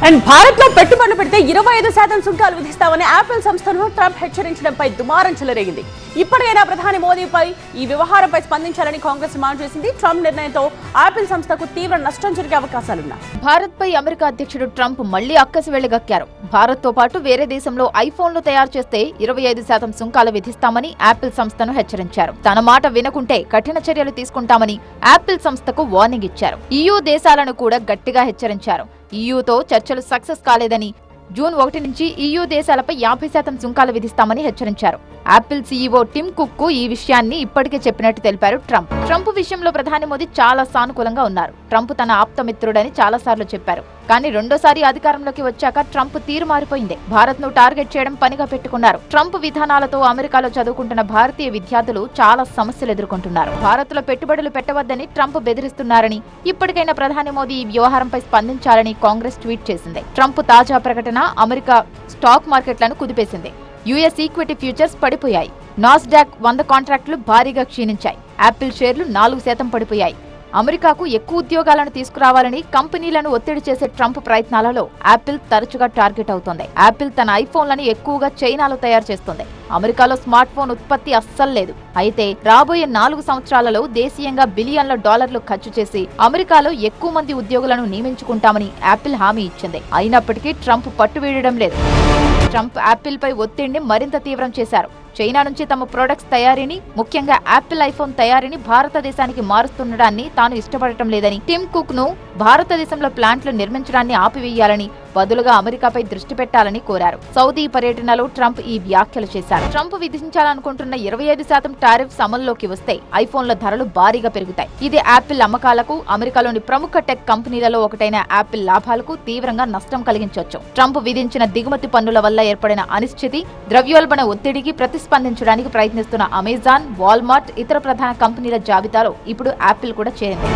And Bharat లో పెట్టుబడులు పెడితే 25% సుంకాలు విధిస్తామని యాపిల్ సంస్థను ట్రంప్ హెచ్చరించడంపై దుమారం చెలరేగింది. ఇప్పటికైనా ప్రధాని మోదీపై ఈ వ్యవహారంపై స్పందించాలని కాంగ్రెస్ డిమాండ్ చేసింది. ట్రంప్ నిర్ణయంతో యాపిల్ సంస్థకు తీవ్ర నష్టం జరిగే అవకాశాలున్నాయి. భారత్ పై అమెరికా అధ్యక్షుడు ట్రంప్ మళ్లీ అక్కసి వెళ్లిగక్కారు. భారత్ తో పాటు వేరే దేశంలో ఐఫోన్లు తయారు చేస్తే 25% సుంకాలు విధిస్తామని యాపిల్ సంస్థను హెచ్చరించారు. తన మాట వినకుంటే కఠిన చర్యలు తీసుకుంటామని యాపిల్ సంస్థకు వార్నింగ్ ఇచ్చారు. EU దేశాలను కూడా గట్టిగా హెచ్చరించారు. EUతో చర్చలు సక్సెస్ కాలేదని జూన్ 1 నుంచి EU దేశాలపై 50% సుంకాలు విధిస్తామని హెచ్చరించారు. యాపిల్ CEO టిమ్ కుక్ కు ఈ విషయాన్ని ఇప్పటికే చెప్పినట్టు తెలిపారు ట్రంప్ విషయంలో ప్రధాని మోదీ చాలా సానుకూలంగా ఉన్నారు. ట్రంప్ తన ఆప్తమిత్రుడని చాలాసార్లు చెప్పారు. కానీ రెండోసారి అధికారంలోకి వచ్చాక ట్రంప్ తీరు మారిపోయింది. భారత్ ను టార్గెట్ చేయడం పనిగా పెట్టుకున్నారు. ట్రంప్ విధానాలతో అమెరికాలో చదువుకుంటున్న భారతీయ విద్యార్థులు చాలా సమస్యలు ఎదుర్కొంటున్నారు. భారత్ లో పెట్టుబడులు పెట్టవద్దని ట్రంప్ బెదిరిస్తున్నారని, ఇప్పటికైనా ప్రధాని మోదీ ఈ వ్యవహారంపై స్పందించాలని కాంగ్రెస్ ట్వీట్ చేసింది. ట్రంప్ తాజా ప్రకటన అమెరికా స్టాక్ మార్కెట్లను కుదిపేసింది. US ఈక్విటీ ఫ్యూచర్స్ పడిపోయాయి. నాస్డాక్ 100 కాంట్రాక్టులు భారీగా క్షీణించాయి. యాపిల్ షేర్లు 4% పడిపోయాయి. అమెరికాకు ఎక్కువ ఉద్యోగాలను తీసుకురావాలని కంపెనీలను ఒత్తిడి చేసే ట్రంప్ ప్రయత్నాలలో యాపిల్ తరచుగా టార్గెట్ అవుతోంది. యాపిల్ తన ఐఫోన్లను ఎక్కువగా చైనాలో తయారు చేస్తోంది. అమెరికాలో స్మార్ట్ ఫోన్ ఉత్పత్తి అస్సలు లేదు. అయితే రాబోయే 4 సంవత్సరాలలో దేశీయంగా బిలియన్ల డాలర్లు ఖర్చు చేసి అమెరికాలో ఎక్కువ మంది ఉద్యోగులను నియమించుకుంటామని యాపిల్ హామీ ఇచ్చింది. అయినప్పటికీ ట్రంప్ పట్టువీడడం లేదు. ట్రంప్ యాపిల్ పై ఒత్తిడిని మరింత తీవ్రం చేశారు. చైనా నుంచి తమ ప్రొడక్ట్స్ తయారీని, ముఖ్యంగా యాపిల్ ఐఫోన్ తయారీని భారతదేశానికి మారుస్తుండడాన్ని తాను ఇష్టపడటం లేదని, టిమ్ కుక్ ను భారతదేశంలో ప్లాంట్లు నిర్మించడాన్ని ఆపివేయాలని, బదులుగా అమెరికాపై దృష్టి పెట్టాలని కోరారు. సౌదీ పర్యటనలో ట్రంప్ ఈ వ్యాఖ్యలు చేశారు. ట్రంప్ విధించాలనుకుంటున్న 25% టారిఫ్స్ అమల్లోకి వస్తే ఐఫోన్ల ధరలు భారీగా పెరుగుతాయి. ఇది యాపిల్ అమ్మకాలకు, అమెరికాలోని ప్రముఖ టెక్ కంపెనీలలో ఒకటైన యాపిల్ లాభాలకు తీవ్రంగా నష్టం కలిగించవచ్చు. ట్రంప్ విధించిన దిగుమతి పన్నుల వల్ల ఏర్పడిన అనిశ్చితి, ద్రవ్యోల్బణ ఒత్తిడికి ప్రతిస్పందించడానికి ప్రయత్నిస్తున్న అమెజాన్, వాల్మార్ట్, ఇతర ప్రధాన కంపెనీల జాబితాలో ఇప్పుడు యాపిల్ కూడా చేరింది.